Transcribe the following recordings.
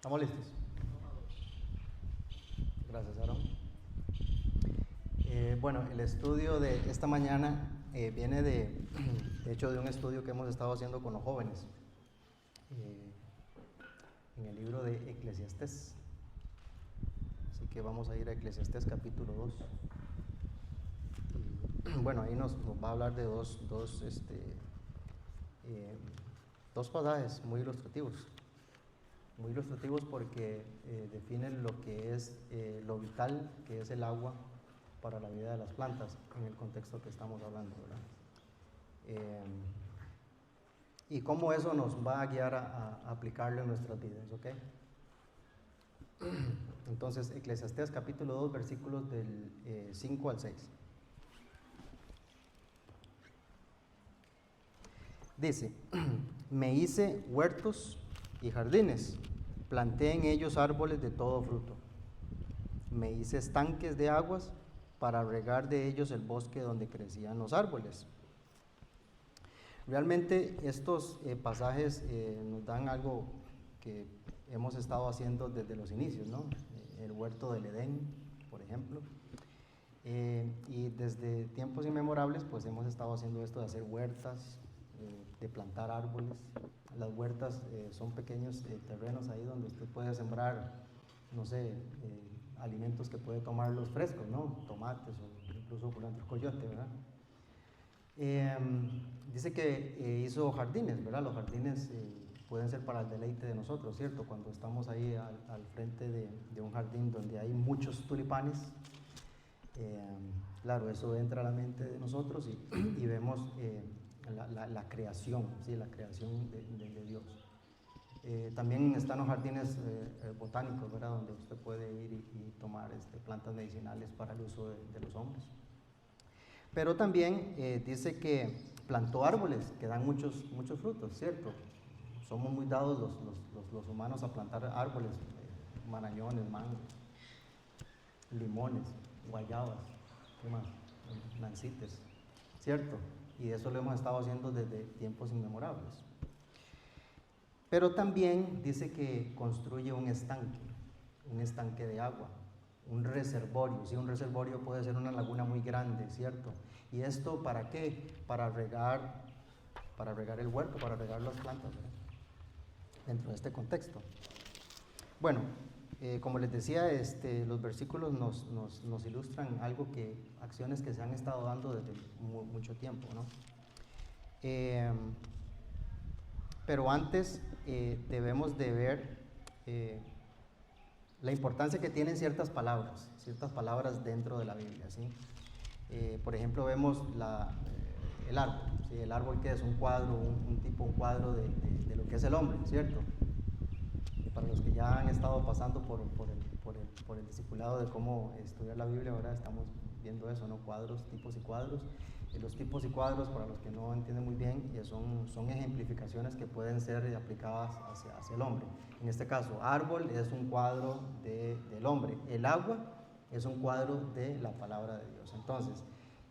¿Estamos listos? Gracias, Aaron. Bueno, el estudio de esta mañana viene de hecho, de un estudio que hemos estado haciendo con los jóvenes en el libro de Eclesiastés. Así que vamos a ir a Eclesiastés capítulo 2. Bueno, ahí nos va a hablar de dos pasajes muy ilustrativos porque definen lo que es lo vital que es el agua para la vida de las plantas en el contexto que estamos hablando, ¿verdad? Y cómo eso nos va a guiar a aplicarlo en nuestras vidas, ¿ok? Entonces, Eclesiastés capítulo 2, versículos del 5 al 6. Dice: me hice huertos y jardines, planté en ellos árboles de todo fruto. Me hice estanques de aguas para regar de ellos el bosque donde crecían los árboles. Realmente estos pasajes nos dan algo que hemos estado haciendo desde los inicios, ¿no? El huerto del Edén, por ejemplo. Y desde tiempos inmemorables pues hemos estado haciendo esto de hacer huertas, de plantar árboles. Las huertas son pequeños terrenos ahí donde usted puede sembrar, no sé, alimentos que puede tomarlos frescos, ¿no? Tomates o incluso culantro coyote, ¿verdad? Dice que hizo jardines, ¿verdad? Los jardines pueden ser para el deleite de nosotros, ¿cierto? Cuando estamos ahí al frente de un jardín donde hay muchos tulipanes, claro, eso entra a la mente de nosotros y vemos la creación, ¿sí? La creación de Dios. También están los jardines botánicos, ¿verdad? Donde usted puede ir y tomar plantas medicinales para el uso de los hombres. Pero también dice que plantó árboles que dan muchos frutos, ¿cierto? Somos muy dados los humanos a plantar árboles, marañones, mangos, limones, guayabas, ¿qué más? Nancites, ¿cierto? Y eso lo hemos estado haciendo desde tiempos inmemorables. Pero también dice que construye un estanque de agua, un reservorio. ¿Sí? Un reservorio puede ser una laguna muy grande, ¿cierto? ¿Y esto para qué? Para regar el huerto, para regar las plantas, ¿verdad? Dentro de este contexto. Bueno, como les decía, los versículos nos ilustran acciones que se han estado dando desde mucho tiempo, ¿no? Pero antes debemos de ver la importancia que tienen ciertas palabras dentro de la Biblia, ¿sí? Por ejemplo, vemos el árbol, ¿sí? El árbol que es un cuadro, un cuadro de lo que es el hombre, ¿cierto? Para los que ya han estado pasando por el discipulado de cómo estudiar la Biblia, ahora estamos viendo eso, ¿no? Cuadros, tipos y cuadros. Los tipos y cuadros, para los que no entienden muy bien, son ejemplificaciones que pueden ser aplicadas hacia el hombre. En este caso, árbol es un cuadro del hombre, el agua es un cuadro de la palabra de Dios. Entonces,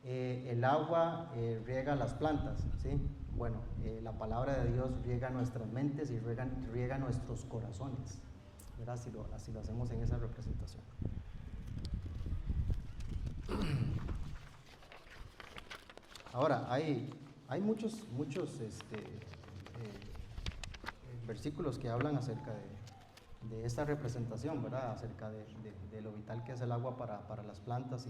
el agua riega las plantas, ¿sí? Bueno, la palabra de Dios riega nuestras mentes y riega nuestros corazones, ¿verdad? Así lo hacemos en esa representación. Ahora, hay muchos versículos que hablan acerca de esta representación, ¿verdad? Acerca de lo vital que es el agua para las plantas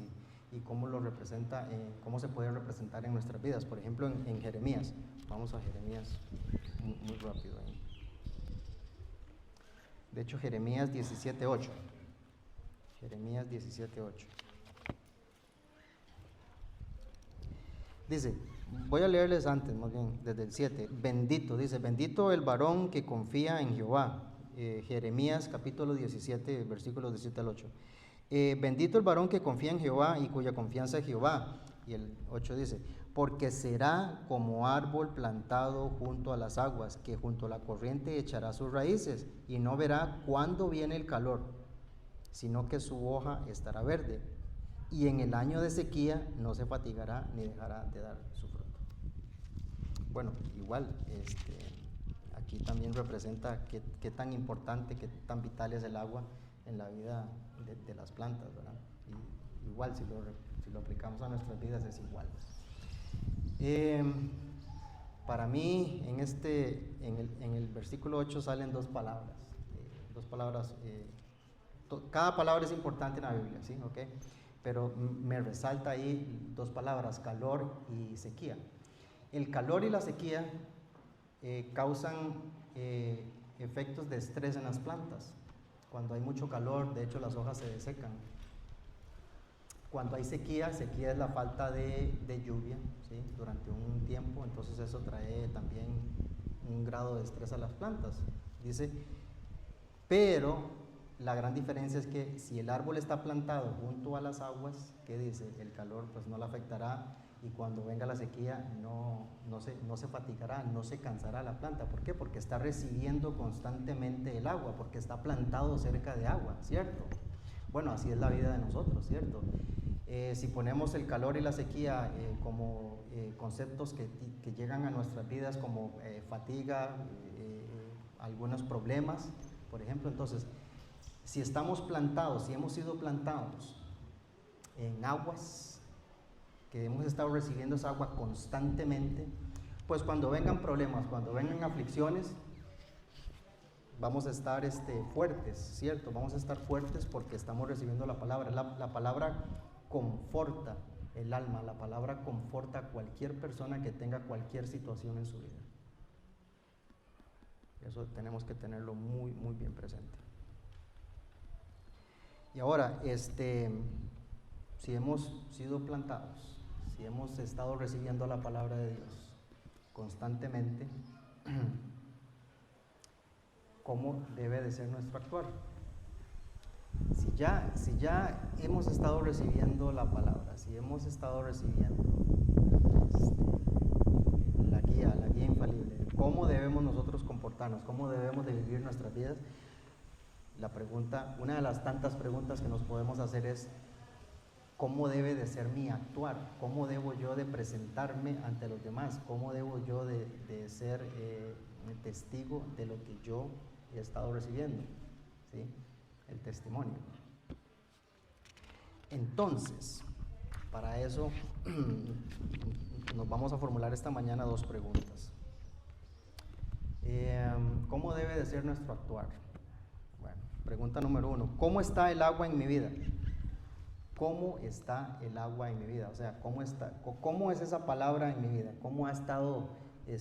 y cómo lo representa, cómo se puede representar en nuestras vidas. Por ejemplo, en Jeremías. Vamos a Jeremías muy rápido ahí. De hecho, Jeremías 17:8. Jeremías 17:8. Dice, voy a leerles antes, más bien, desde el 7. Bendito, dice, bendito el varón que confía en Jehová. Jeremías capítulo 17, versículos de 7 al 8. Bendito el varón que confía en Jehová y cuya confianza es Jehová. Y el 8 dice, porque será como árbol plantado junto a las aguas, que junto a la corriente echará sus raíces, y no verá cuándo viene el calor, sino que su hoja estará verde, y en el año de sequía no se fatigará ni dejará de dar su fruto. Bueno, igual, aquí también representa qué tan importante, qué tan vital es el agua en la vida de las plantas, ¿verdad? Y igual, si lo aplicamos a nuestras vidas es igual. Para mí, en el versículo 8 salen dos palabras. Cada palabra es importante en la Biblia, ¿sí? ¿Okay? Pero me resalta ahí dos palabras, calor y sequía. El calor y la sequía causan efectos de estrés en las plantas. Cuando hay mucho calor, de hecho las hojas se desecan. Cuando hay sequía es la falta de lluvia, ¿sí? Durante un tiempo, entonces eso trae también un grado de estrés a las plantas. Dice, pero la gran diferencia es que si el árbol está plantado junto a las aguas, ¿qué dice? El calor pues no le afectará, y cuando venga la sequía no se fatigará, no se cansará la planta. ¿Por qué? Porque está recibiendo constantemente el agua, porque está plantado cerca de agua, ¿cierto? Bueno, así es la vida de nosotros, ¿cierto? Si ponemos el calor y la sequía como conceptos que llegan a nuestras vidas como fatiga, algunos problemas, por ejemplo, entonces, si estamos plantados, si hemos sido plantados en aguas, que hemos estado recibiendo esa agua constantemente, pues cuando vengan problemas, cuando vengan aflicciones, vamos a estar fuertes, ¿cierto? Vamos a estar fuertes porque estamos recibiendo la palabra. La palabra conforta el alma, la palabra conforta a cualquier persona que tenga cualquier situación en su vida. Eso tenemos que tenerlo muy, muy bien presente. Y ahora, si hemos sido plantados, si hemos estado recibiendo la palabra de Dios constantemente, ¿cómo debe de ser nuestro actuar? Si ya hemos estado recibiendo la palabra, si hemos estado recibiendo la guía infalible, ¿cómo debemos nosotros comportarnos? ¿Cómo debemos de vivir nuestras vidas? Una de las tantas preguntas que nos podemos hacer es, ¿cómo debe de ser mi actuar? ¿Cómo debo yo de presentarme ante los demás? ¿Cómo debo yo de ser testigo de lo que yo he estado recibiendo? ¿Sí? El testimonio. Entonces, para eso nos vamos a formular esta mañana dos preguntas. ¿Cómo debe de ser nuestro actuar? Bueno, pregunta número 1, ¿cómo está el agua en mi vida? ¿Cómo está el agua en mi vida? O sea, ¿cómo es esa palabra en mi vida? ¿Cómo ha estado, qué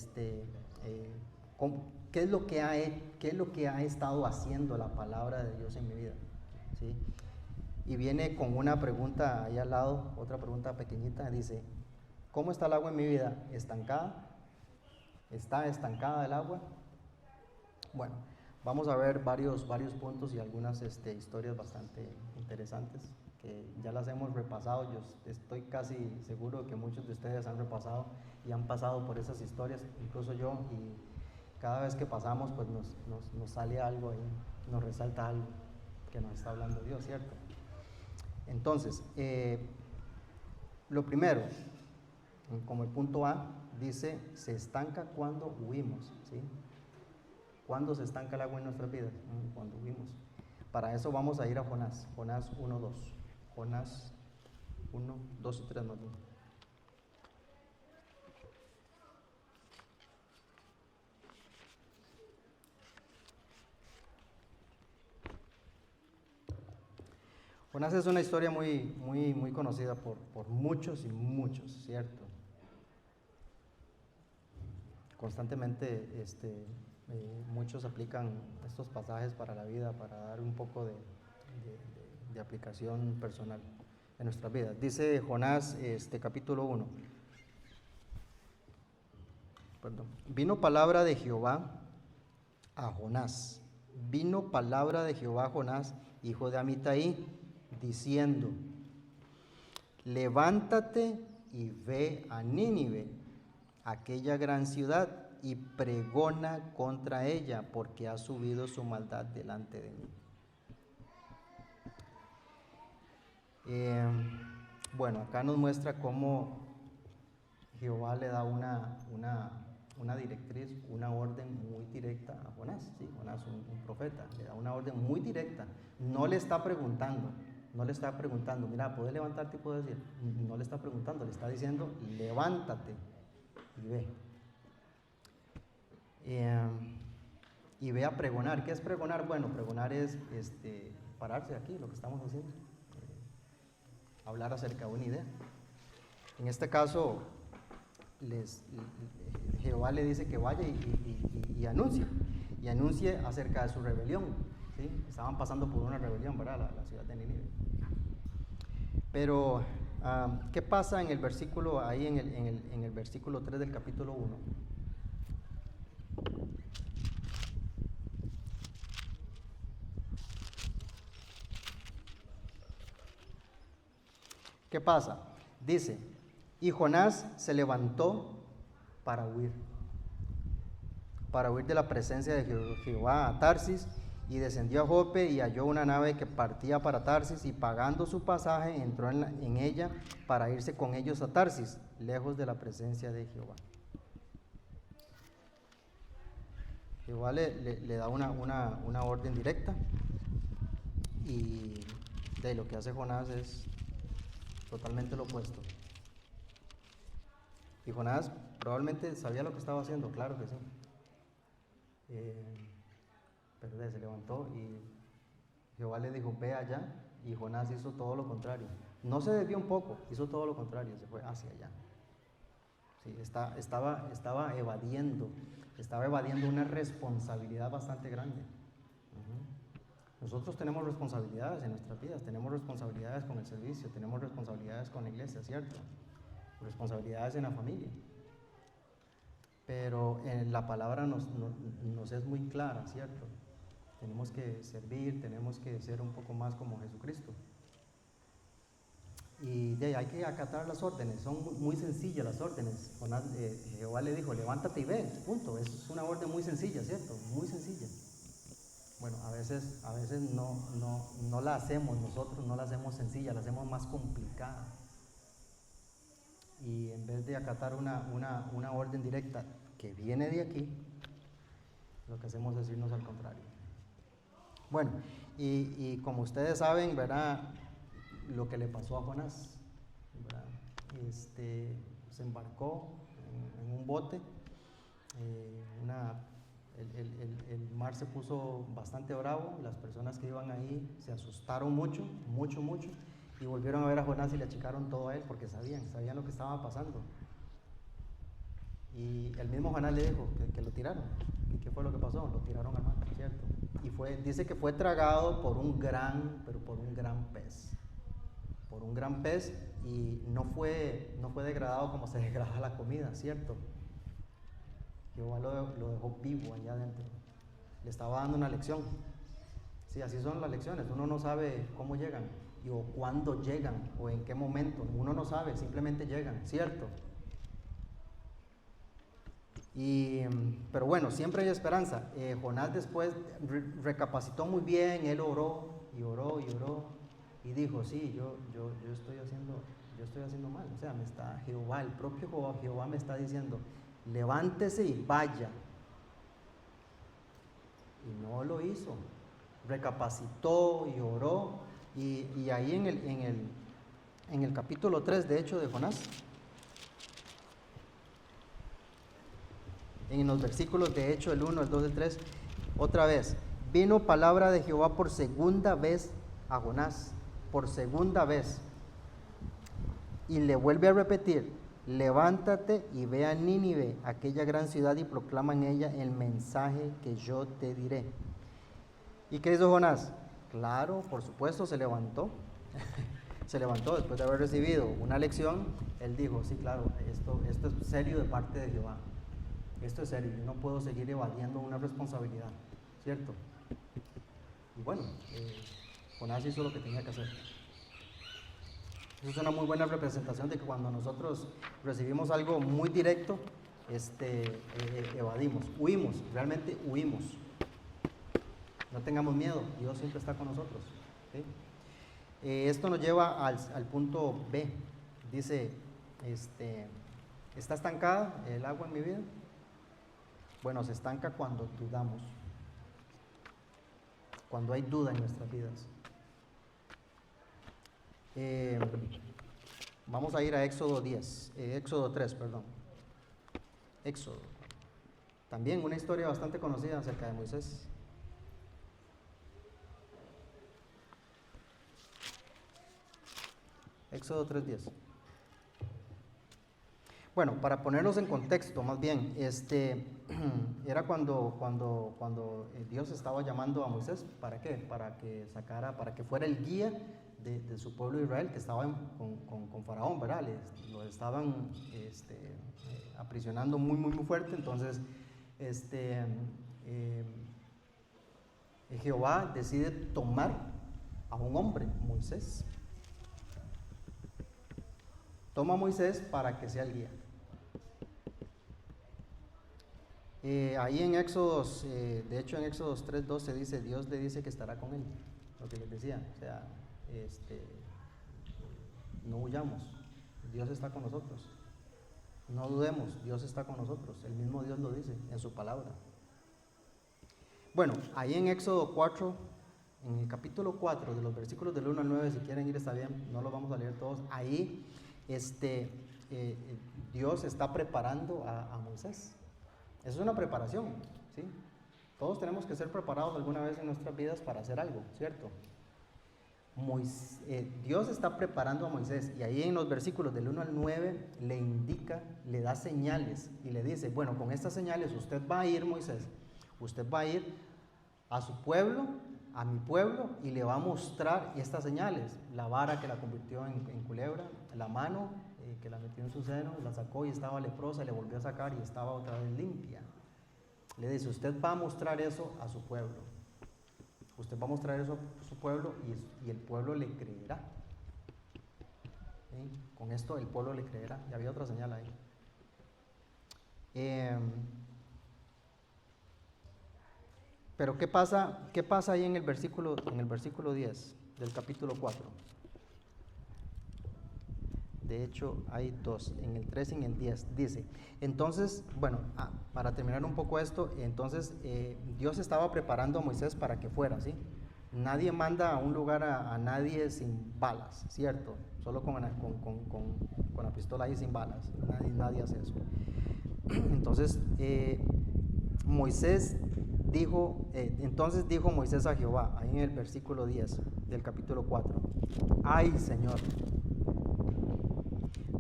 es lo que ha estado haciendo la palabra de Dios en mi vida? ¿Sí? Y viene con una pregunta ahí al lado, otra pregunta pequeñita, dice, ¿cómo está el agua en mi vida? ¿Estancada? ¿Está estancada el agua? Bueno, vamos a ver varios puntos y algunas historias bastante interesantes que ya las hemos repasado. Yo estoy casi seguro que muchos de ustedes han repasado y han pasado por esas historias, incluso yo, y cada vez que pasamos pues nos sale algo y nos resalta algo que nos está hablando Dios, ¿cierto? Entonces, lo primero, como el punto A, dice, se estanca cuando huimos, ¿sí? ¿Cuándo se estanca el agua en nuestras vidas? Cuando huimos. Para eso vamos a ir a Jonás 1:2. Jonás 1, 2 y 3 más bien. Jonás es una historia muy conocida por muchos y muchos, ¿cierto? Constantemente muchos aplican estos pasajes para la vida, para dar un poco de aplicación personal en nuestras vidas. Dice Jonás, capítulo 1. Perdón. Vino palabra de Jehová a Jonás. Vino palabra de Jehová a Jonás, hijo de Amitai, diciendo, levántate y ve a Nínive, aquella gran ciudad, y pregona contra ella, porque ha subido su maldad delante de mí. Bueno, acá nos muestra cómo Jehová le da una una directriz, una orden muy directa a Jonás. ¿Sí? Jonás, un profeta, le da una orden muy directa. No le está preguntando, mira, ¿puedes levantarte y puedes ir? No le está preguntando, le está diciendo, levántate y ve. Y ve a pregonar. ¿Qué es pregonar? Bueno, pregonar es pararse aquí, lo que estamos haciendo, hablar acerca de una idea. En este caso, Jehová le dice que vaya y anuncie acerca de su rebelión. ¿Sí? Estaban pasando por una rebelión, ¿verdad? La ciudad de Nínive. Pero, ¿qué pasa en el versículo, ahí en el versículo 3 del capítulo 1? ¿Qué pasa? Dice, y Jonás se levantó para huir de la presencia de Jehová a Tarsis, y descendió a Jope y halló una nave que partía para Tarsis, y pagando su pasaje entró en ella para irse con ellos a Tarsis, lejos de la presencia de Jehová. Jehová le da una orden directa, y de lo que hace Jonás es totalmente lo opuesto. Y Jonás probablemente sabía lo que estaba haciendo, claro que sí. Pero se levantó y Jehová le dijo, ve allá, y Jonás hizo todo lo contrario. No se desvió un poco, hizo todo lo contrario, se fue hacia allá. Sí, estaba evadiendo una responsabilidad bastante grande. Nosotros tenemos responsabilidades en nuestras vidas, tenemos responsabilidades con el servicio, tenemos responsabilidades con la iglesia, ¿cierto? Responsabilidades en la familia. Pero la palabra nos es muy clara, ¿cierto? Tenemos que servir, tenemos que ser un poco más como Jesucristo. Y hay que acatar las órdenes, son muy sencillas las órdenes. Jehová le dijo, levántate y ve, punto. Es una orden muy sencilla, ¿cierto? Muy sencilla. Bueno, a veces no la hacemos nosotros, no la hacemos sencilla, la hacemos más complicada. Y en vez de acatar una orden directa que viene de aquí, lo que hacemos es irnos al contrario. Bueno, y como ustedes saben, ¿verdad? Lo que le pasó a Jonás, ¿verdad? Se embarcó en un bote, el mar se puso bastante bravo, las personas que iban ahí se asustaron mucho, y volvieron a ver a Jonás y le achicaron todo a él porque sabían lo que estaba pasando. Y el mismo Jonás le dijo que lo tiraron. ¿Y qué fue lo que pasó? Lo tiraron al mar, ¿cierto? Y dice que fue tragado por un gran pez. Por un gran pez, y no fue degradado como se degrada la comida, ¿cierto? Jehová lo dejó vivo allá adentro. Le estaba dando una lección. Sí, así son las lecciones. Uno no sabe cómo llegan, o cuándo llegan, o en qué momento. Uno no sabe, simplemente llegan, ¿cierto? Pero bueno, siempre hay esperanza. Jonás después recapacitó muy bien, él oró, y dijo, sí, yo estoy haciendo mal. O sea, el propio Jehová me está diciendo, levántese y vaya. Y no lo hizo. Recapacitó y oró, y ahí en el capítulo 3, de hecho, de Jonás, en los versículos de Hecho, el 1, el 2, el 3, otra vez, vino palabra de Jehová por segunda vez a Jonás, por segunda vez, y le vuelve a repetir, levántate y ve a Nínive, aquella gran ciudad, y proclama en ella el mensaje que yo te diré. ¿Y qué hizo Jonás? Claro, por supuesto, se levantó. Se levantó después de haber recibido una lección. Él dijo, sí, claro, esto es serio de parte de Jehová. Esto es serio, yo no puedo seguir evadiendo una responsabilidad, ¿cierto? Y bueno, Jonás hizo lo que tenía que hacer. Eso es una muy buena representación de que cuando nosotros recibimos algo muy directo, evadimos, realmente huimos. No tengamos miedo, Dios siempre está con nosotros. ¿Sí? Esto nos lleva al punto B. Dice, ¿está estancada el agua en mi vida? Bueno, se estanca cuando dudamos, cuando hay duda en nuestras vidas. Vamos a ir a Éxodo 3, perdón. Éxodo. También una historia bastante conocida acerca de Moisés. Éxodo 3:10. Bueno, para ponernos en contexto, más bien, era cuando Dios estaba llamando a Moisés. ¿Para qué? Para que fuera el guía de su pueblo Israel, que estaba con Faraón, ¿verdad? Lo estaban aprisionando muy fuerte. Entonces, Jehová decide tomar a un hombre, Moisés. Toma a Moisés para que sea el guía. Ahí en Éxodos, de hecho en Éxodos 3:12 dice, Dios le dice que estará con él, lo que les decía, o sea, no huyamos, Dios está con nosotros, no dudemos, Dios está con nosotros, el mismo Dios lo dice en su palabra. Bueno, ahí en Éxodo 4, en el capítulo 4, de los versículos del 1 al 9, si quieren ir está bien, no los vamos a leer todos, ahí Dios está preparando a Moisés. Eso es una preparación, ¿sí? Todos tenemos que ser preparados alguna vez en nuestras vidas para hacer algo, ¿cierto? Dios está preparando a Moisés, y ahí en los versículos del 1 al 9 le indica, le da señales y le dice, bueno, con estas señales usted va a ir, Moisés, usted va a ir a su pueblo, a mi pueblo, y le va a mostrar estas señales: la vara que la convirtió en culebra, la mano que la metió en su seno, la sacó y estaba leprosa, y le volvió a sacar y estaba otra vez limpia. Le dice, usted va a mostrar eso a su pueblo, usted va a mostrar eso a su pueblo, y el pueblo le creerá. ¿Sí? Con esto el pueblo le creerá. Y había otra señal ahí. Pero ¿qué pasa ahí en el versículo 10 del capítulo 4? De hecho, hay dos, en el 3 y en el 10. Dice, entonces, bueno, para terminar un poco esto, entonces Dios estaba preparando a Moisés para que fuera, ¿sí? Nadie manda a un lugar a nadie sin balas, ¿cierto? Solo con la pistola ahí sin balas. Nadie hace eso. Entonces, entonces dijo Moisés a Jehová, ahí en el versículo 10 del capítulo 4, ay, Señor,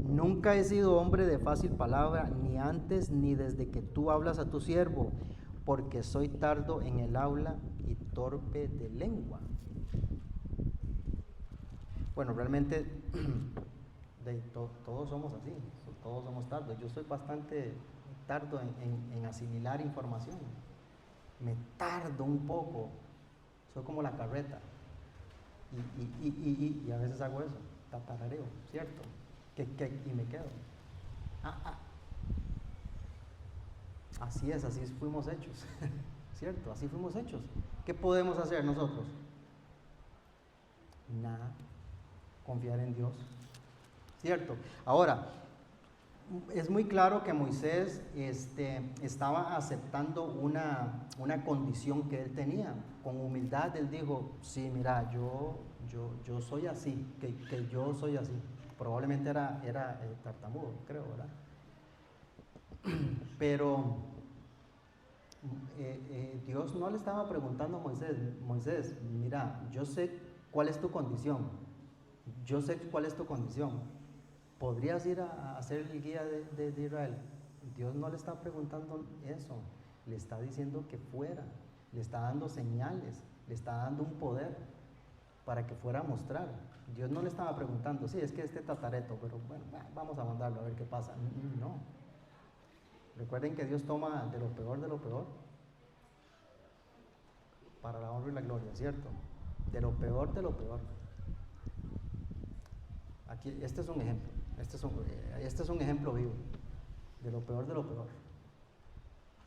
nunca he sido hombre de fácil palabra, ni antes ni desde que tú hablas a tu siervo, porque soy tardo en el habla y torpe de lengua. Bueno, realmente todos somos así, todos somos tardos. Yo soy bastante tardo en asimilar información. Me tardo un poco, soy como la carreta. Y a veces hago eso, tatarareo, ¿cierto? Y me quedo. Así es, así fuimos hechos, ¿cierto? Así fuimos hechos. ¿Qué podemos hacer nosotros? Nada, confiar en Dios, ¿cierto? Ahora, es muy claro que Moisés estaba aceptando una condición que él tenía. Con humildad él dijo, sí, mira, yo soy así, que yo soy así. Probablemente era tartamudo, creo, ¿verdad? Pero Dios no le estaba preguntando a Moisés, mira, yo sé cuál es tu condición, ¿podrías ir a ser el guía de Israel? Dios no le está preguntando eso, le está diciendo que fuera, le está dando señales, le está dando un poder para que fuera a mostrar. Dios no le estaba preguntando, sí, es que tatareto, pero bueno, vamos a mandarlo a ver qué pasa. No. Recuerden que Dios toma de lo peor para la honra y la gloria, ¿cierto? De lo peor. Aquí, este es un ejemplo, este es un ejemplo vivo, de lo peor.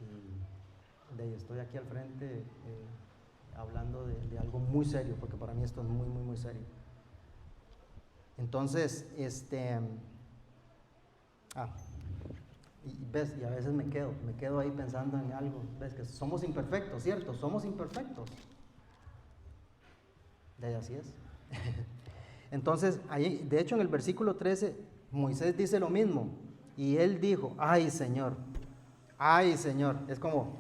Y de ahí estoy aquí al frente hablando de algo muy serio, porque para mí esto es muy serio. Entonces, Y ves, y a veces me quedo ahí pensando en algo. Ves que somos imperfectos, ¿cierto? Somos imperfectos. De ahí así es. Entonces, ahí, de hecho en el versículo 13, Moisés dice lo mismo. Y él dijo, ay Señor, es como,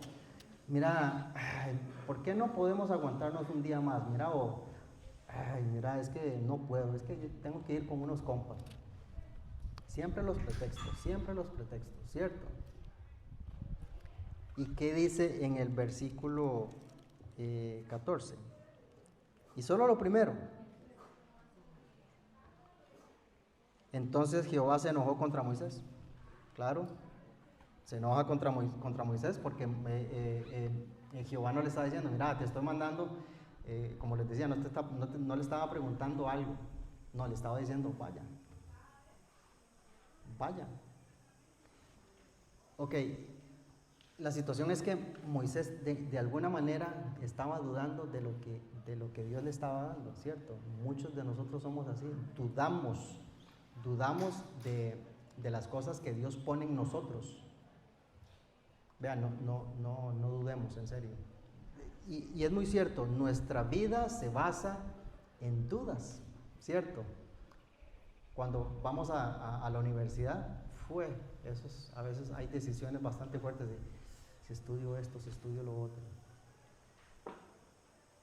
mira, ay, ¿por qué no podemos aguantarnos un día más? Mira, o, ay, mira, es que no puedo, es que yo tengo que ir con unos compas. Siempre los pretextos, ¿cierto? ¿Y qué dice en el versículo 14? Y solo lo primero. Entonces Jehová se enojó contra Moisés. Claro, se enoja contra Moisés porque Jehová no le está diciendo, mira, te estoy mandando, como les decía, no le estaba preguntando algo, no, le estaba diciendo, vaya. Ok, la situación es que Moisés de alguna manera estaba dudando de lo que Dios le estaba dando, ¿cierto? Muchos de nosotros somos así, dudamos de las cosas que Dios pone en nosotros. Vean, no dudemos, en serio. Y es muy cierto, nuestra vida se basa en dudas, ¿cierto? Cuando vamos a la universidad, a veces hay decisiones bastante fuertes de si estudio esto, si estudio lo otro.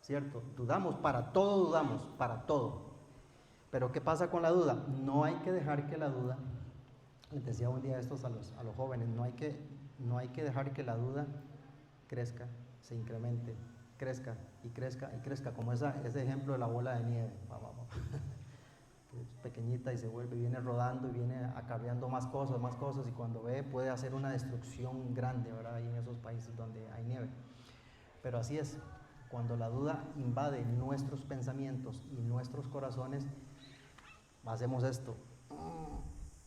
¿Cierto? Dudamos, para todo. Pero ¿qué pasa con la duda? No hay que dejar que la duda, les decía un día estos a los jóvenes, no hay que dejar que la duda crezca, se incremente, crezca, como ese ejemplo de la bola de nieve. Es pequeñita y se vuelve, viene rodando y viene acarreando más cosas, y cuando ve puede hacer una destrucción grande, ¿verdad? Ahí en esos países donde hay nieve. Pero así es, cuando la duda invade nuestros pensamientos y nuestros corazones, hacemos esto.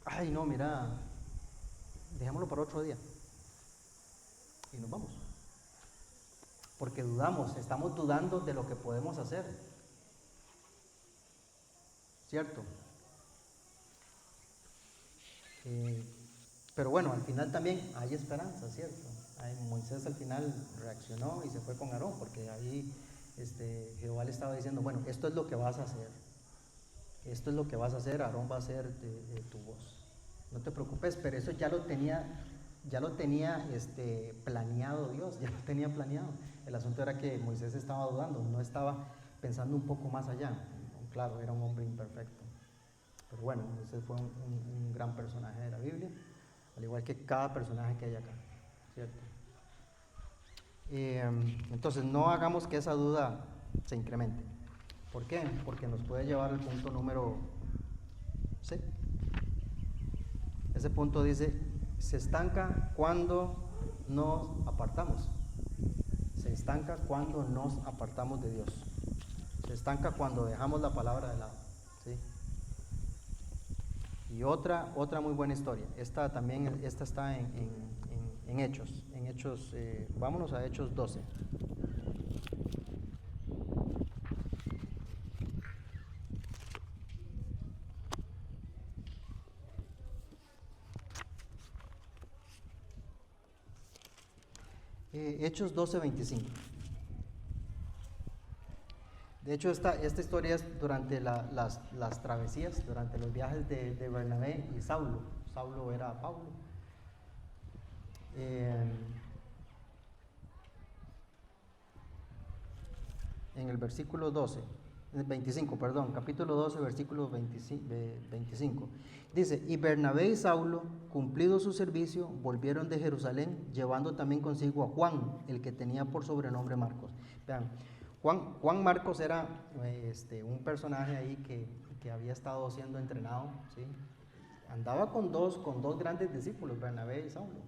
Ay, no, mira, dejémoslo para otro día. Y nos vamos. Porque estamos dudando de lo que podemos hacer. ¿Cierto? Pero bueno, al final también hay esperanza, ¿cierto? Moisés al final reaccionó y se fue con Aarón, porque ahí Jehová le estaba diciendo, bueno, esto es lo que vas a hacer, Aarón va a ser tu voz. No te preocupes, pero eso ya lo tenía planeado Dios, ya lo tenía planeado. El asunto era que Moisés estaba dudando, no estaba pensando un poco más allá. Claro, era un hombre imperfecto. Pero bueno, ese fue un gran personaje de la Biblia, al igual que cada personaje que hay acá, ¿cierto? Entonces, no hagamos que esa duda se incremente. ¿Por qué? Porque nos puede llevar al punto número 6. Ese punto dice, se estanca cuando nos apartamos. Se estanca cuando nos apartamos de Dios. Se estanca cuando dejamos la palabra de lado, ¿sí? Y otra muy buena historia. Esta está en Hechos. Vámonos a Hechos 12. Hechos 12, 25. De hecho, esta historia es durante las travesías, durante los viajes de Bernabé y Saulo. Saulo era Pablo. En el versículo 25, capítulo 12, versículo 25. Dice, y Bernabé y Saulo, cumplido su servicio, volvieron de Jerusalén, llevando también consigo a Juan, el que tenía por sobrenombre Marcos. Vean, Juan Marcos era un personaje ahí que había estado siendo entrenado, ¿sí? Andaba con dos grandes discípulos, Bernabé y Saulo.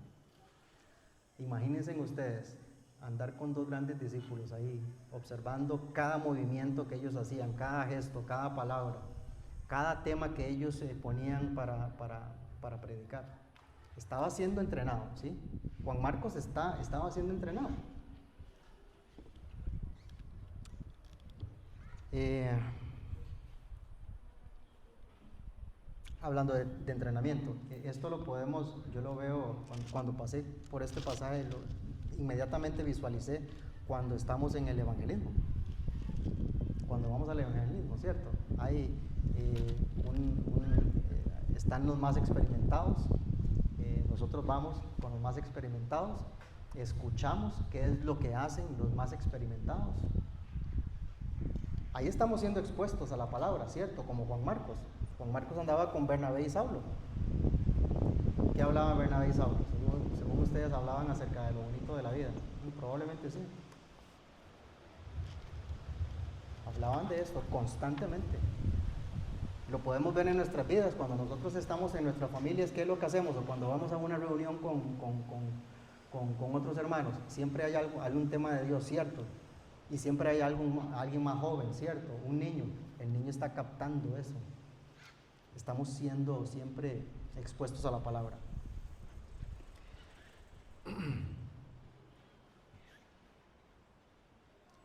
Imagínense ustedes, andar con dos grandes discípulos ahí, observando cada movimiento que ellos hacían, cada gesto, cada palabra, cada tema que ellos se ponían para predicar. Estaba siendo entrenado, ¿sí? Juan Marcos estaba siendo entrenado. hablando de entrenamiento, esto lo podemos, yo lo veo cuando pasé por este pasaje, inmediatamente visualicé cuando estamos en el evangelismo, cuando vamos al evangelismo, ¿cierto? Hay están los más experimentados, nosotros vamos con los más experimentados, escuchamos qué es lo que hacen los más experimentados. Ahí estamos siendo expuestos a la palabra, ¿cierto? Como Juan Marcos. Juan Marcos andaba con Bernabé y Saulo. ¿Qué hablaban Bernabé y Saulo? Según ustedes hablaban acerca de lo bonito de la vida. Probablemente sí. Hablaban de esto constantemente. Lo podemos ver en nuestras vidas, cuando nosotros estamos en nuestras familias, ¿qué es lo que hacemos? O cuando vamos a una reunión con otros hermanos, siempre hay algún tema de Dios, ¿cierto? Y siempre hay alguien más joven, ¿cierto? Un niño, el niño está captando eso. Estamos siendo siempre expuestos a la palabra.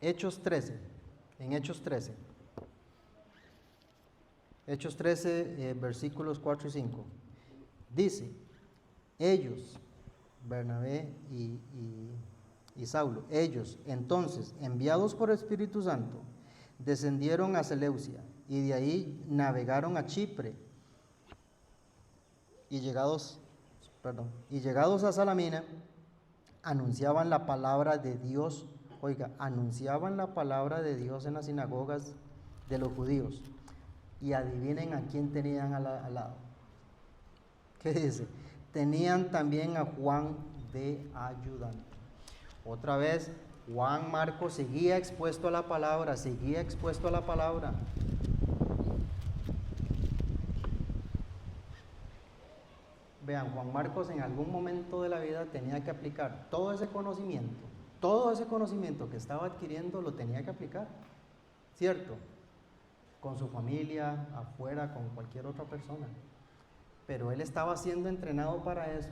Hechos 13, en Hechos 13. Hechos 13, versículos 4 y 5. Dice, ellos, Bernabé y Saulo, ellos entonces, enviados por el Espíritu Santo, descendieron a Seleucia y de ahí navegaron a Chipre y llegados a Salamina, anunciaban la palabra de Dios, anunciaban la palabra de Dios en las sinagogas de los judíos. Y adivinen a quién tenían al lado. ¿Qué dice? Tenían también a Juan de ayudante. Otra vez, Juan Marcos seguía expuesto a la palabra, Vean, Juan Marcos en algún momento de la vida tenía que aplicar todo ese conocimiento que estaba adquiriendo lo tenía que aplicar, ¿cierto? Con su familia, afuera, con cualquier otra persona. Pero él estaba siendo entrenado para eso.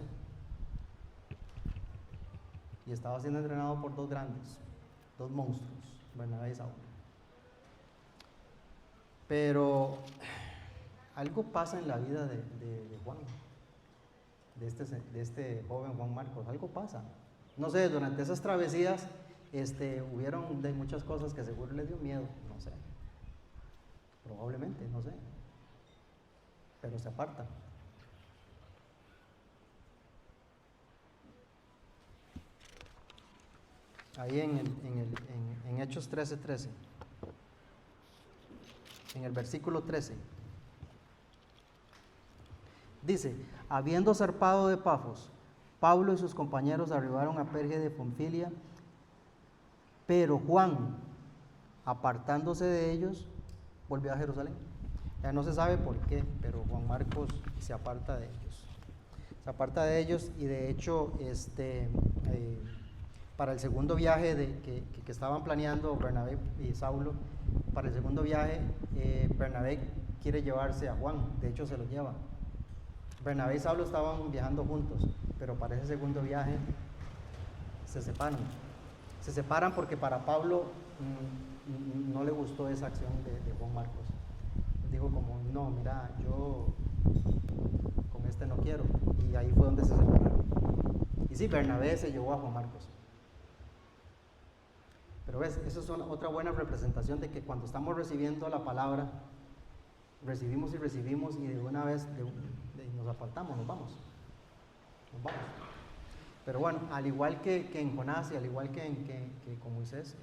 Y estaba siendo entrenado por dos monstruos, Bernabé y Saulo. Pero algo pasa en la vida de Juan, de este joven Juan Marcos, algo pasa. No sé, durante esas travesías hubieron de muchas cosas que seguro le dio miedo, no sé. Probablemente, no sé. Pero se aparta. Ahí en Hechos 13:13, en el versículo 13, dice, habiendo zarpado de Pafos, Pablo y sus compañeros arribaron a Perge de Panfilia, pero Juan, apartándose de ellos, volvió a Jerusalén. Ya no se sabe por qué, pero Juan Marcos se aparta de ellos. Y de hecho, para el segundo viaje que estaban planeando Bernabé y Saulo, para el segundo viaje, Bernabé quiere llevarse a Juan, de hecho se lo lleva. Bernabé y Saulo estaban viajando juntos, pero para ese segundo viaje se separan. Se separan porque para Pablo no le gustó esa acción de Juan Marcos. Dijo como, no, mira, yo con este no quiero. Y ahí fue donde se separaron. Y sí, Bernabé se llevó a Juan Marcos. Pero ves, eso es otra buena representación de que cuando estamos recibiendo la palabra, recibimos y de una vez nos apartamos, nos vamos. Pero bueno, al igual que en Jonás y al igual que con Moisés,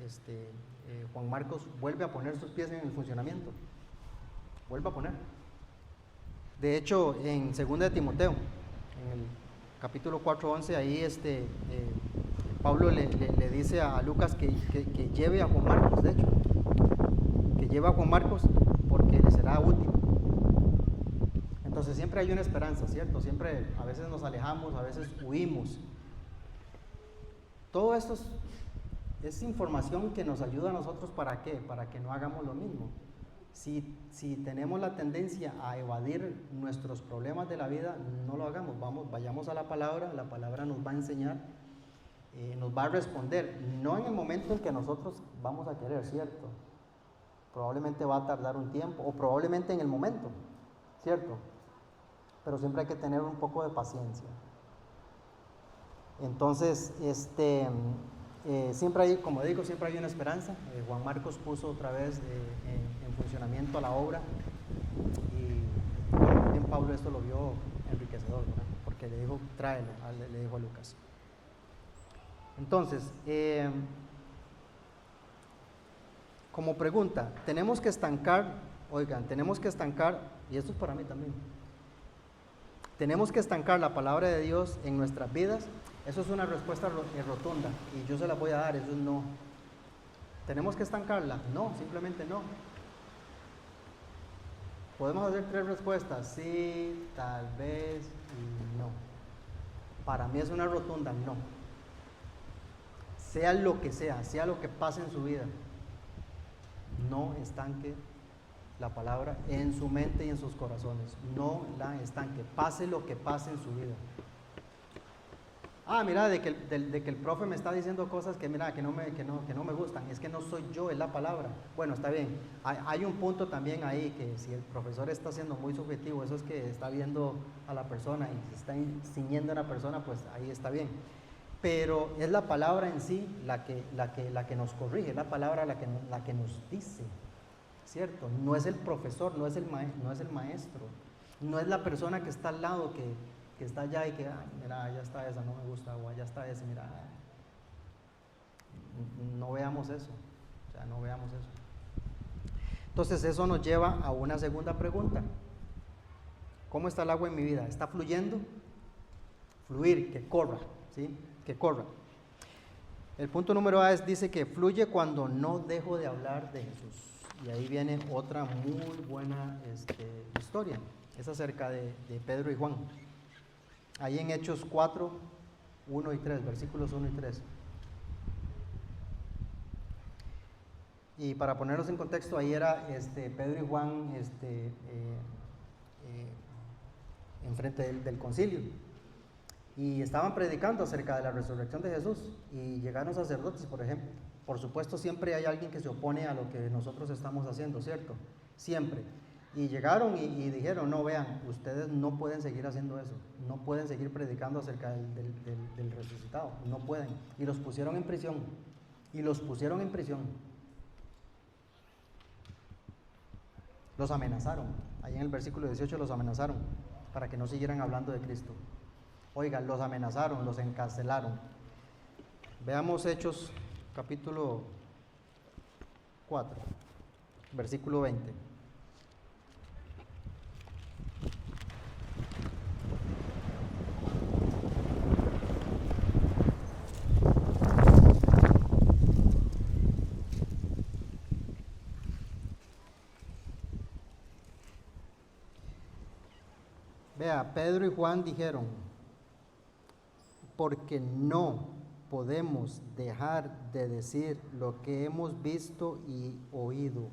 Juan Marcos vuelve a poner sus pies en el funcionamiento. Vuelve a poner. De hecho, en 2 de Timoteo, en el capítulo 4:11, ahí Pablo le dice a Lucas que lleve a Juan Marcos, de hecho, que lleve a Juan Marcos porque le será útil. Entonces siempre hay una esperanza, ¿cierto? Siempre, a veces nos alejamos, a veces huimos. Todo esto es información que nos ayuda a nosotros, ¿para qué? Para que no hagamos lo mismo. Si tenemos la tendencia a evadir nuestros problemas de la vida, no lo hagamos, vayamos a la palabra nos va a enseñar, nos va a responder, no en el momento en que nosotros vamos a querer, ¿cierto? Probablemente va a tardar un tiempo, o probablemente en el momento, ¿cierto? pero siempre hay que tener un poco de paciencia. Entonces, siempre hay, como digo, siempre hay una esperanza. Juan Marcos puso otra vez en funcionamiento a la obra, y también Pablo esto lo vio enriquecedor, ¿verdad? Porque le dijo, tráelo, le dijo a Lucas. Entonces, como pregunta, tenemos que estancar, y esto es para mí también, tenemos que estancar la palabra de Dios en nuestras vidas. Eso es una respuesta rotunda, y yo se la voy a dar, eso es no. ¿Tenemos que estancarla? No, simplemente no. Podemos hacer 3 respuestas, sí, tal vez y no. Para mí es una rotunda no. Sea lo que sea lo que pase en su vida, no estanque la palabra en su mente y en sus corazones. No la estanque, pase lo que pase en su vida. Mira, de que el profe me está diciendo cosas que mira, que no me gustan. Es que no soy yo, es la palabra. Bueno, está bien. Hay un punto también ahí, que si el profesor está siendo muy subjetivo, eso es que está viendo a la persona y se está ciñendo a la persona, pues ahí está bien. Pero es la palabra en sí la que nos corrige, es la palabra la que nos dice, ¿cierto? No es el profesor, no es el maestro, no es la persona que está al lado que está allá y que, mira, ya está esa, no me gusta, o allá está ese, mira. No veamos eso, o sea, no veamos eso. Entonces eso nos lleva a una segunda pregunta. ¿Cómo está el agua en mi vida? ¿Está fluyendo? Fluir, que corra, ¿sí? Que corra. El punto número A dice que fluye cuando no dejo de hablar de Jesús. Y ahí viene otra muy buena historia. Es acerca de Pedro y Juan. Ahí en Hechos 4, 1 y 3, versículos 1 y 3. Y para ponernos en contexto, ahí era Pedro y Juan enfrente del concilio. Y estaban predicando acerca de la resurrección de Jesús. Y llegaron sacerdotes, por ejemplo. Por supuesto, siempre hay alguien que se opone a lo que nosotros estamos haciendo, ¿cierto? Siempre. Y llegaron y dijeron, no, vean, ustedes no pueden seguir haciendo eso, no pueden seguir predicando acerca del resucitado, no pueden. Y los pusieron en prisión, Los amenazaron, ahí en el versículo 18 los amenazaron, para que no siguieran hablando de Cristo. Oigan, los amenazaron, los encarcelaron. Veamos Hechos, capítulo 4, versículo 20. Vea, Pedro y Juan dijeron, porque no podemos dejar de decir lo que hemos visto y oído.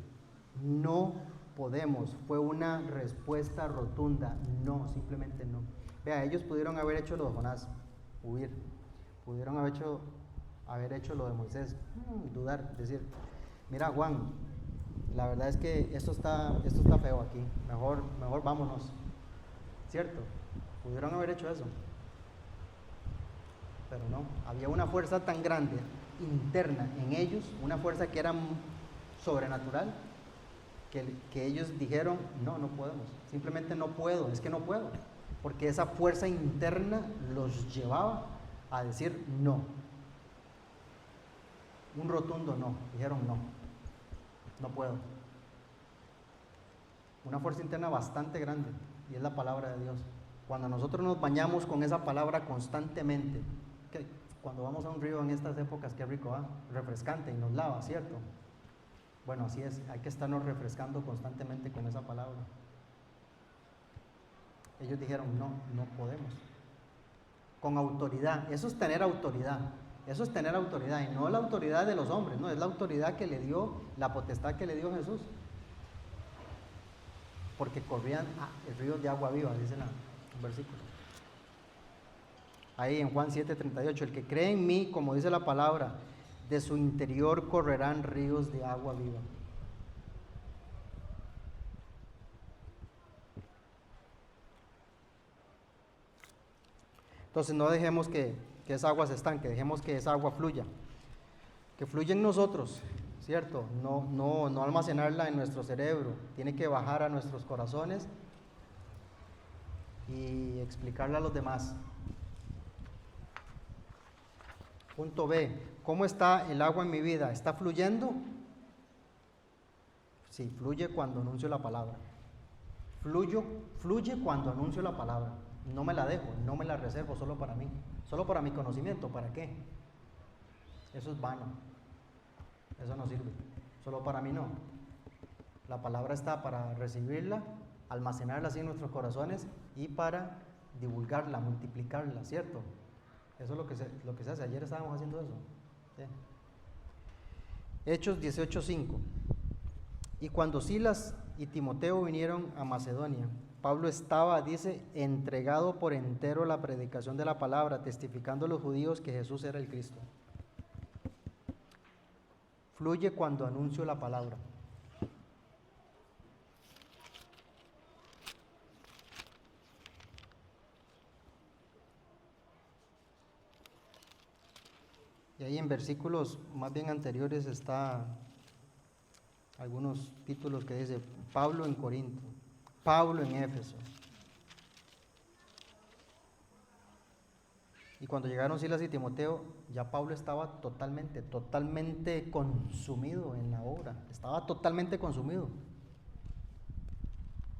No podemos. Fue una respuesta rotunda. No, simplemente no. Vea, ellos pudieron haber hecho lo de Jonás, huir. Pudieron haber hecho lo de Moisés, dudar, decir, mira Juan, la verdad es que esto está feo aquí, mejor vámonos. ¿Cierto? Pudieron haber hecho eso, pero no, había una fuerza tan grande interna en ellos, una fuerza que era sobrenatural, que ellos dijeron, no podemos, simplemente no puedo, es que no puedo, porque esa fuerza interna los llevaba a decir no, un rotundo no, dijeron no puedo. Una fuerza interna bastante grande. Y es la palabra de Dios. Cuando nosotros nos bañamos con esa palabra constantemente, que cuando vamos a un río en estas épocas, qué rico, refrescante y nos lava, ¿cierto? Bueno, así es, hay que estarnos refrescando constantemente con esa palabra. Ellos dijeron, no podemos. Con autoridad, eso es tener autoridad, y no la autoridad de los hombres, no, es la autoridad que le dio, la potestad que le dio Jesús. Porque corrían el río de agua viva, dice el versículo. Ahí en Juan 7:38, el que cree en mí, como dice la palabra, de su interior correrán ríos de agua viva. Entonces no dejemos que esa agua se estanque, dejemos que esa agua fluya, que fluya en nosotros, ¿cierto? No almacenarla en nuestro cerebro, tiene que bajar a nuestros corazones y explicarla a los demás. Punto B, ¿cómo está el agua en mi vida? ¿Está fluyendo? Sí, fluye cuando anuncio la palabra. Fluye cuando anuncio la palabra. No me la dejo, no me la reservo solo para mí, solo para mi conocimiento. ¿Para qué? Eso es vano, eso no sirve, solo para mí no. La palabra está para recibirla, almacenarla así en nuestros corazones y para divulgarla, multiplicarla, ¿cierto? Eso es lo que se hace. Ayer estábamos haciendo eso. ¿Sí? Hechos 18:5. Y cuando Silas y Timoteo vinieron a Macedonia, Pablo estaba, dice, entregado por entero a la predicación de la palabra, testificando a los judíos que Jesús era el Cristo. Fluye cuando anuncio la palabra. Y ahí en versículos más bien anteriores está algunos títulos que dice Pablo en Corinto, Pablo en Éfeso. Y cuando llegaron Silas y Timoteo, ya Pablo estaba totalmente consumido en la obra. Estaba totalmente consumido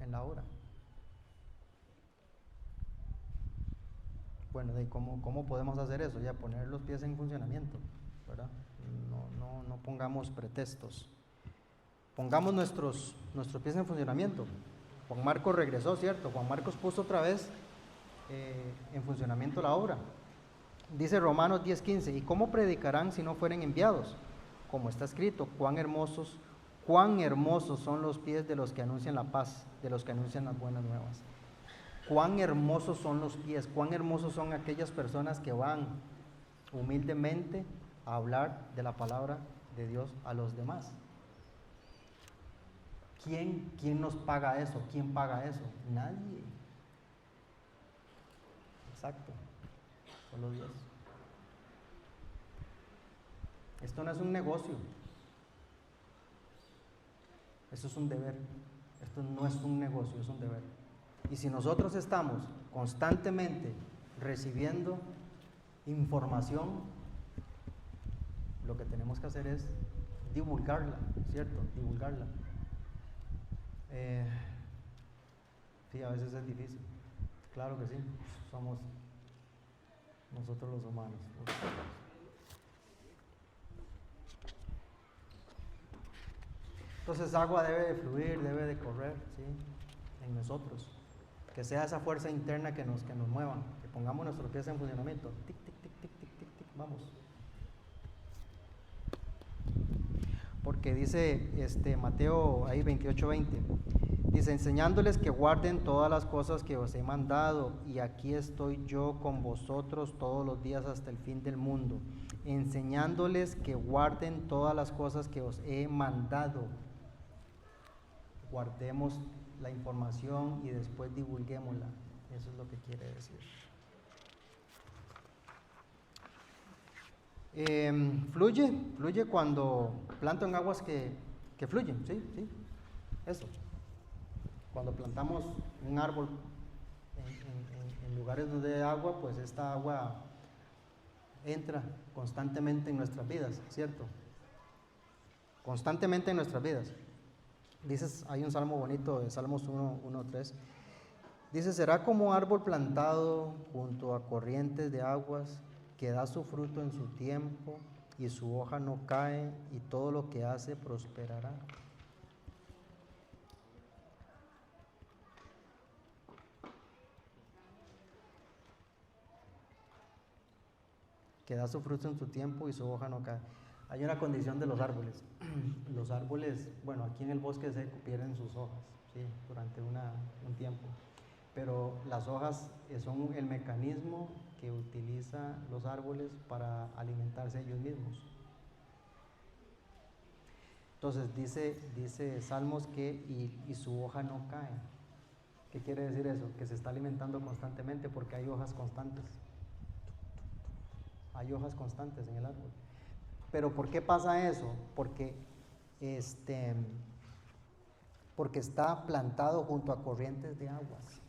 en la obra. Bueno, ¿cómo podemos hacer eso? Ya poner los pies en funcionamiento, ¿verdad? No pongamos pretextos. Pongamos nuestros pies en funcionamiento. Juan Marcos regresó, ¿cierto? Juan Marcos puso otra vez en funcionamiento la obra. Dice Romanos 10:15, ¿y cómo predicarán si no fueren enviados? Como está escrito, cuán hermosos son los pies de los que anuncian la paz, de los que anuncian las buenas nuevas. Cuán hermosos son los pies, cuán hermosos son aquellas personas que van humildemente a hablar de la palabra de Dios a los demás. ¿Quién nos paga eso? ¿Quién paga eso? Nadie. Exacto. Solo Dios. Esto no es un negocio. Esto es un deber. Esto no es un negocio, es un deber. Y si nosotros estamos constantemente recibiendo información, lo que tenemos que hacer es divulgarla, ¿cierto? Divulgarla. Sí, a veces es difícil. Claro que sí, somos nosotros los humanos. Entonces agua debe de fluir, debe de correr, ¿sí? En nosotros. Que sea esa fuerza interna que nos mueva, que pongamos nuestros pies en funcionamiento. Tic, tic, tic, tic, tic, tic, tic, vamos. Porque dice Mateo ahí 28:20, dice, enseñándoles que guarden todas las cosas que os he mandado, y aquí estoy yo con vosotros todos los días hasta el fin del mundo. Enseñándoles que guarden todas las cosas que os he mandado. Guardemos la información y después divulguémosla. Eso es lo que quiere decir. Fluye cuando planto en aguas que fluyen, ¿sí? Eso. Cuando plantamos un árbol en lugares donde hay agua, pues esta agua entra constantemente en nuestras vidas, ¿cierto? Constantemente en nuestras vidas. Dices, hay un salmo bonito de Salmos 1:3. Dice, será como árbol plantado junto a corrientes de aguas, que da su fruto en su tiempo, y su hoja no cae, y todo lo que hace prosperará. Que da su fruto en su tiempo y su hoja no cae. Hay una condición de los árboles. Los árboles, bueno, aquí en el bosque seco pierden sus hojas, ¿sí? Durante un tiempo. Pero las hojas son el mecanismo que utilizan los árboles para alimentarse ellos mismos. Entonces dice Salmos que y su hoja no cae. ¿Qué quiere decir eso? Que se está alimentando constantemente porque hay hojas constantes. hay hojas constantes en el árbol. Pero ¿por qué pasa eso? Porque está plantado junto a corrientes de aguas.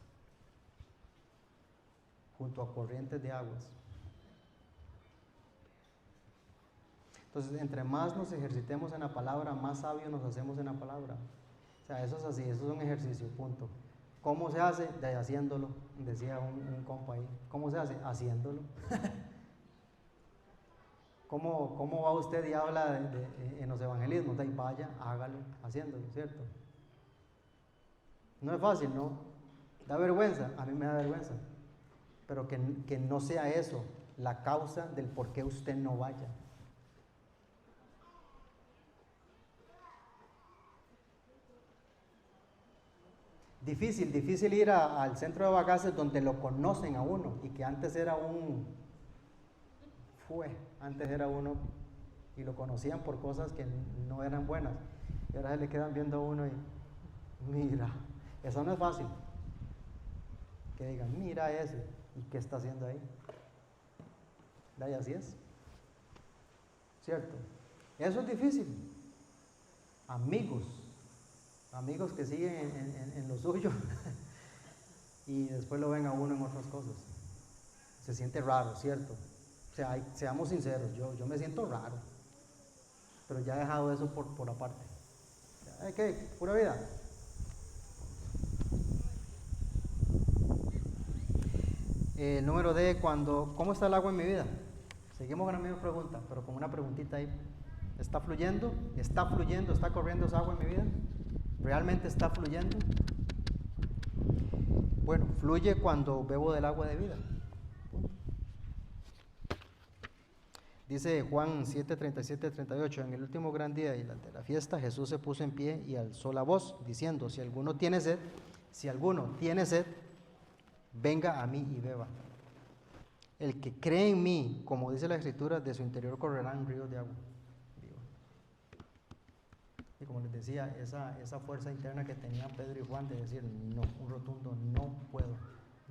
Junto a corrientes de aguas. Entonces, entre más nos ejercitemos en la palabra, más sabios nos hacemos en la palabra. O sea, eso es así, eso es un ejercicio, punto. ¿Cómo se hace? De ahí haciéndolo, decía un compa ahí. ¿Cómo se hace? Haciéndolo. ¿Cómo va usted y habla en los evangelismos? De ahí vaya, hágalo, haciéndolo, ¿cierto? No es fácil, ¿no? Da vergüenza, a mí me da vergüenza. Pero que no sea eso la causa del por qué usted no vaya. Difícil ir al centro de vacaciones donde lo conocen a uno y que antes era antes era uno y lo conocían por cosas que no eran buenas y ahora se le quedan viendo a uno y mira, eso no es fácil, que digan mira ese y qué está haciendo ahí, y así es, ¿cierto? Eso es difícil. Amigos que siguen en lo suyo y después lo ven a uno en otras cosas. Se siente raro, ¿cierto? O sea, seamos sinceros, yo me siento raro, pero ya he dejado eso por aparte. ¿Qué? Pura vida. El número D, ¿cómo está el agua en mi vida? Seguimos con la misma pregunta, pero con una preguntita ahí. ¿Está fluyendo? ¿Está fluyendo? ¿Está corriendo esa agua en mi vida? ¿Realmente está fluyendo? Bueno, fluye cuando bebo del agua de vida. Dice Juan 7, 37, 38, en el último gran día de la fiesta, Jesús se puso en pie y alzó la voz, diciendo, si alguno tiene sed, venga a mí y beba. El que cree en mí, como dice la Escritura, de su interior correrán ríos de agua. Y como les decía, esa fuerza interna que tenían Pedro y Juan de decir, no, un rotundo, no puedo.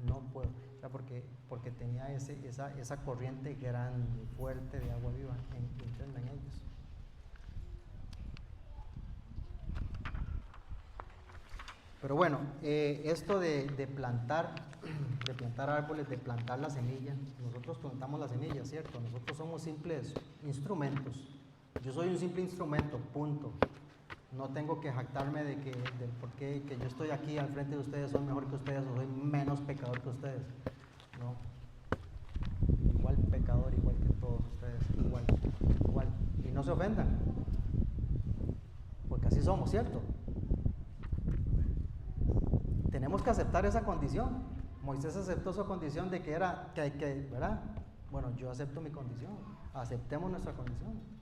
O sea, porque tenía esa corriente grande, fuerte de agua viva interna en ellos. Pero bueno, esto de plantar árboles, de plantar la semilla, nosotros plantamos la semilla, ¿cierto? Nosotros somos simples instrumentos. Yo soy un simple instrumento, punto. No tengo que jactarme del por qué que yo estoy aquí al frente de ustedes, soy mejor que ustedes o soy menos pecador que ustedes. No. Igual pecador, igual que todos ustedes, igual. Y no se ofendan, porque así somos, ¿cierto? Tenemos que aceptar esa condición. Moisés aceptó esa condición de que era, ¿verdad? Bueno, yo acepto mi condición, aceptemos nuestra condición.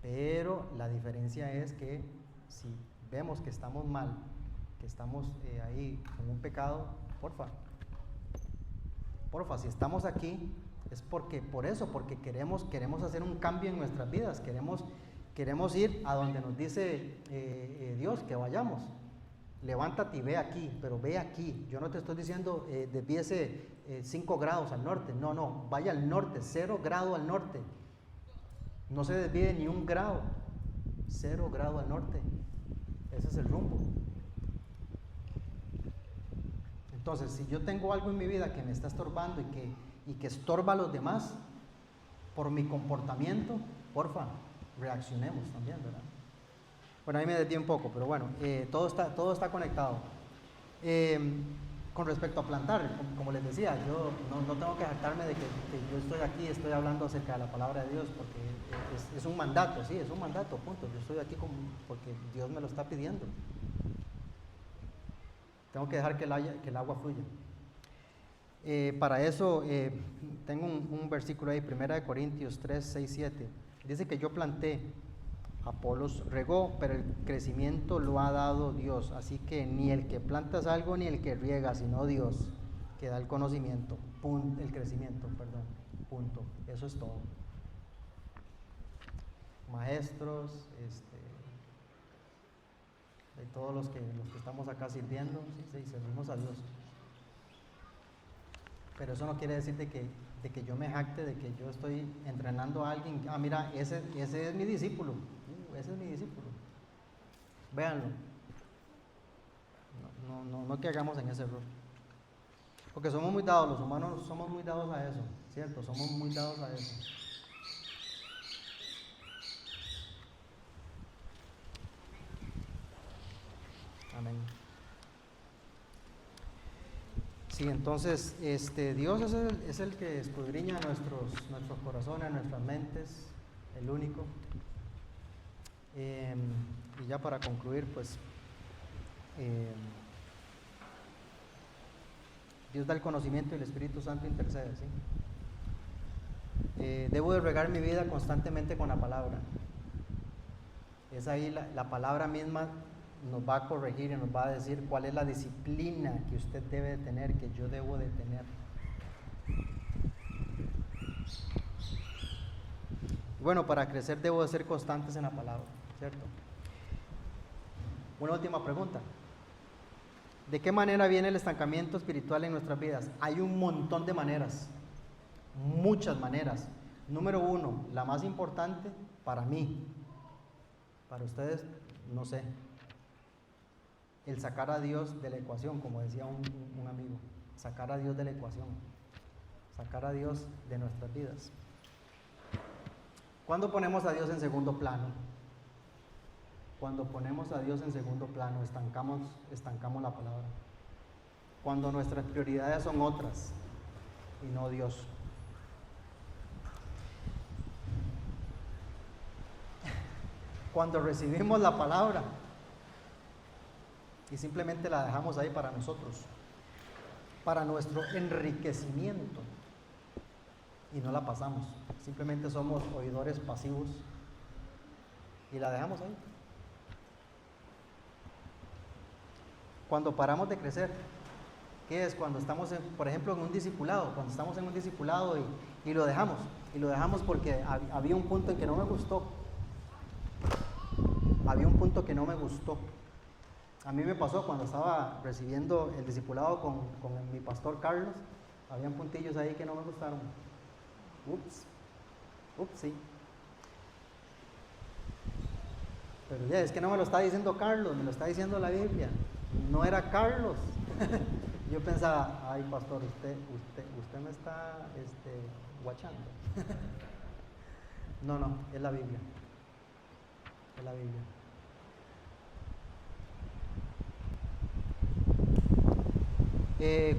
Pero la diferencia es que si vemos que estamos mal, que estamos ahí con un pecado, porfa, si estamos aquí es porque queremos hacer un cambio en nuestras vidas, queremos ir a donde nos dice Dios que vayamos. Levántate y ve aquí, pero ve aquí. Yo no te estoy diciendo desvíese 5 grados al norte, no, vaya al norte, 0 grado al norte. No se desvíe ni 1 grado, 0 grado al norte. Ese es el rumbo. Entonces, si yo tengo algo en mi vida que me está estorbando y que estorba a los demás por mi comportamiento, porfa, reaccionemos también, ¿verdad? Bueno, ahí me desvié un poco, pero bueno, todo está conectado. Con respecto a plantar, como les decía, yo no tengo que jactarme de que yo estoy aquí, estoy hablando acerca de la palabra de Dios, porque es un mandato, sí, es un mandato, punto. Yo estoy aquí porque Dios me lo está pidiendo. Tengo que dejar que el agua fluya. Para eso, tengo un versículo ahí, 1 Corintios 3, 6, 7. Dice que yo planté, Apolos regó, pero el crecimiento lo ha dado Dios. Así que ni el que planta es algo, ni el que riega, sino Dios, que da el conocimiento, el crecimiento, punto. Eso es todo. Maestros, de todos los que estamos acá sirviendo, sí, servimos a Dios. Pero eso no quiere decir de que yo me jacte, de que yo estoy entrenando a alguien. Ah, mira, ese es mi discípulo. Ese es mi discípulo. Véanlo. No caigamos en ese error. Porque somos muy dados, los humanos somos muy dados a eso, ¿cierto? Somos muy dados a eso. Amén. Sí, entonces Dios es el que escudriña nuestros corazones, nuestras mentes, el único. Y ya para concluir, pues Dios da el conocimiento y el Espíritu Santo intercede, ¿sí? Debo de regar mi vida constantemente con la palabra. Es ahí la palabra misma nos va a corregir y nos va a decir cuál es la disciplina que usted debe de tener, que yo debo de tener. Bueno, para crecer debo de ser constantes en la palabra, ¿cierto? Una última pregunta. ¿De qué manera viene el estancamiento espiritual en nuestras vidas? Hay un montón de maneras, muchas maneras. Número 1, la más importante para mí, para ustedes, no sé. El sacar a Dios de la ecuación, como decía un amigo, sacar a Dios de la ecuación, sacar a Dios de nuestras vidas. ¿Cuándo ponemos a Dios en segundo plano? Cuando ponemos a Dios en segundo plano, estancamos la palabra. Cuando nuestras prioridades son otras y no Dios. Cuando recibimos la palabra y simplemente la dejamos ahí para nosotros, para nuestro enriquecimiento, y no la pasamos, simplemente somos oidores pasivos y la dejamos ahí. Cuando paramos de crecer, ¿qué es? Cuando estamos, por ejemplo, en un discipulado, cuando estamos en un discipulado y lo dejamos porque había un punto en que no me gustó. Había un punto que no me gustó. A mí me pasó cuando estaba recibiendo el discipulado con mi pastor Carlos, habían puntillos ahí que no me gustaron. Ups, sí. Pero ya, es que no me lo está diciendo Carlos, me lo está diciendo la Biblia. No era Carlos. Yo pensaba, ay pastor, usted me está guachando. No, es la Biblia. Es la Biblia.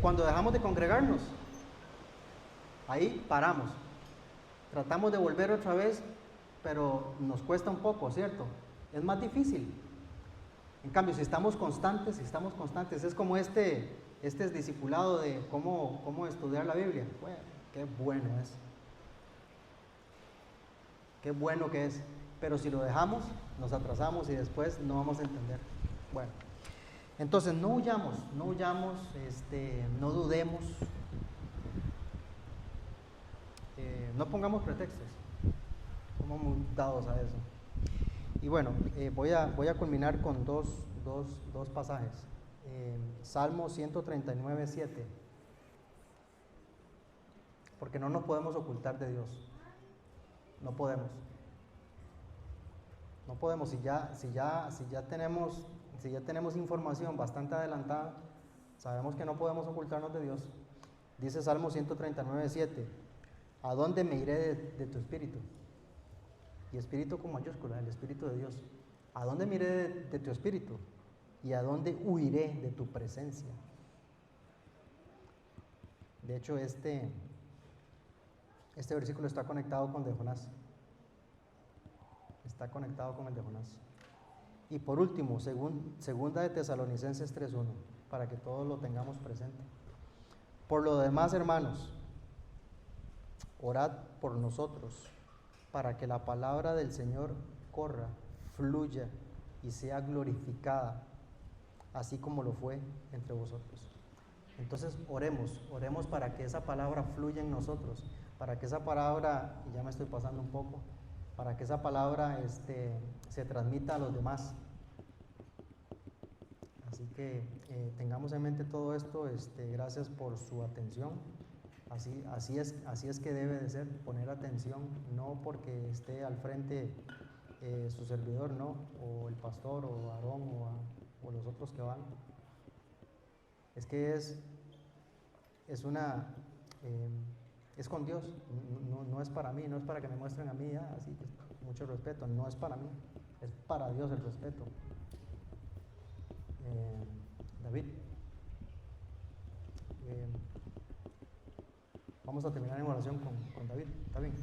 Cuando dejamos de congregarnos, ahí paramos. Tratamos de volver otra vez, pero nos cuesta un poco, ¿cierto? Es más difícil. En cambio, si estamos constantes, es como este discipulado de cómo estudiar la Biblia. Bueno, qué bueno es. Qué bueno que es. Pero si lo dejamos, nos atrasamos y después no vamos a entender. Bueno, entonces no huyamos, no dudemos, no pongamos pretextos. Somos muy dados a eso. Y bueno, voy a culminar con dos pasajes. Salmo 139, 7. Porque no nos podemos ocultar de Dios. No podemos. No podemos. Si ya tenemos información bastante adelantada, sabemos que no podemos ocultarnos de Dios. Dice Salmo 139, 7. ¿A dónde me iré de tu espíritu? Y espíritu con mayúscula, el Espíritu de Dios. ¿A dónde me iré de tu espíritu? ¿Y a dónde huiré de tu presencia? De hecho, este versículo está conectado con el de Jonás. Está conectado con el de Jonás. Y por último, segunda de Tesalonicenses 3:1, para que todos lo tengamos presente. Por lo demás, hermanos, orad por nosotros, para que la palabra del Señor corra, fluya y sea glorificada, así como lo fue entre vosotros. Entonces oremos para que esa palabra fluya en nosotros, para que esa palabra, y ya me estoy pasando un poco, para que esa palabra se transmita a los demás. Así que tengamos en mente todo esto. Gracias por su atención. Así es que debe de ser, poner atención, no porque esté al frente su servidor, no, o el pastor, o Aarón, o los otros que van. Es que es una, es con Dios, no es para mí, no es para que me muestren a mí, así que mucho respeto, no es para mí, es para Dios el respeto. David, vamos a terminar en oración con David, ¿está bien?